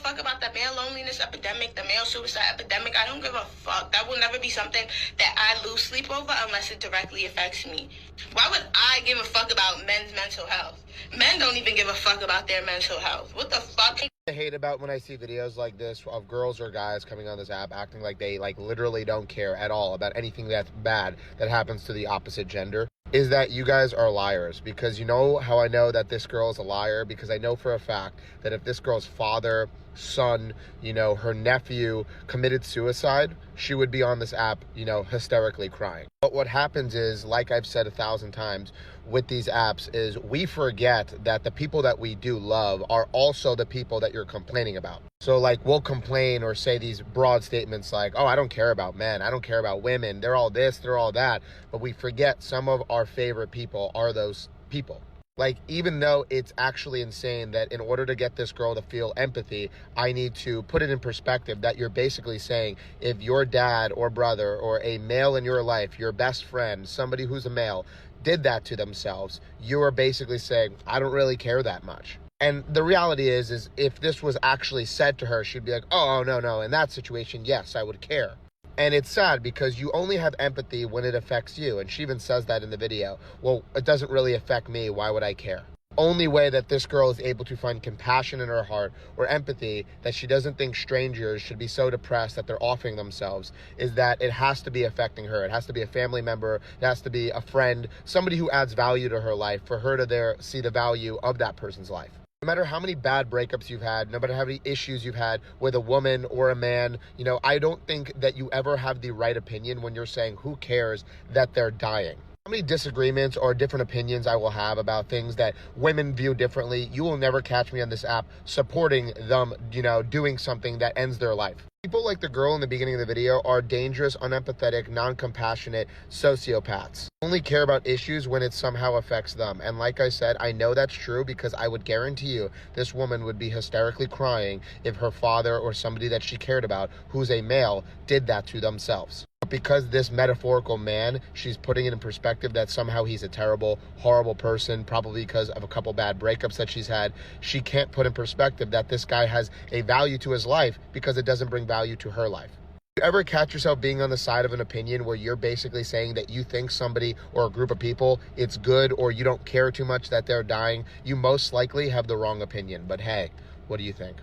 fuck about the male loneliness epidemic, the male suicide epidemic. I don't give a fuck. That will never be something that I lose sleep over unless it directly affects me. Why would I give a fuck about men's mental health? Men don't even give a fuck about their mental health. What the fuck? I hate about when I see videos like this of girls or guys coming on this app acting like they literally don't care at all about anything that's bad that happens to the opposite gender, is that you guys are liars. Because you know how I know that this girl is a liar? Because I know for a fact that if this girl's father, son, her nephew committed suicide, she would be on this app, hysterically crying. But what happens is, like I've said 1,000 times with these apps, is we forget that the people that we do love are also the people that you're complaining about. So we'll complain or say these broad statements like, oh, I don't care about men, I don't care about women, they're all this, they're all that. But we forget some of our favorite people are those people. Even though it's actually insane that in order to get this girl to feel empathy, I need to put it in perspective that you're basically saying if your dad or brother or a male in your life, your best friend, somebody who's a male, did that to themselves, you are basically saying, I don't really care that much. And the reality is if this was actually said to her, she'd be like, oh, no, in that situation, yes, I would care. And it's sad because you only have empathy when it affects you. And she even says that in the video. Well, it doesn't really affect me. Why would I care? Only way that this girl is able to find compassion in her heart or empathy that she doesn't think strangers should be so depressed that they're offering themselves is that it has to be affecting her. It has to be a family member. It has to be a friend, somebody who adds value to her life for her to see the value of that person's life. No matter how many bad breakups you've had, no matter how many issues you've had with a woman or a man, I don't think that you ever have the right opinion when you're saying who cares that they're dying. How many disagreements or different opinions I will have about things that women view differently, you will never catch me on this app supporting them, doing something that ends their life. People like the girl in the beginning of the video are dangerous, unempathetic, non-compassionate sociopaths. Only care about issues when it somehow affects them. And like I said, I know that's true because I would guarantee you this woman would be hysterically crying if her father or somebody that she cared about, who's a male, did that to themselves. But because this metaphorical man, she's putting it in perspective that somehow he's a terrible, horrible person, probably because of a couple bad breakups that she's had, she can't put in perspective that this guy has a value to his life because it doesn't bring value to her life. You ever catch yourself being on the side of an opinion where you're basically saying that you think somebody or a group of people, it's good, or you don't care too much that they're dying? You most likely have the wrong opinion. But hey, what do you think?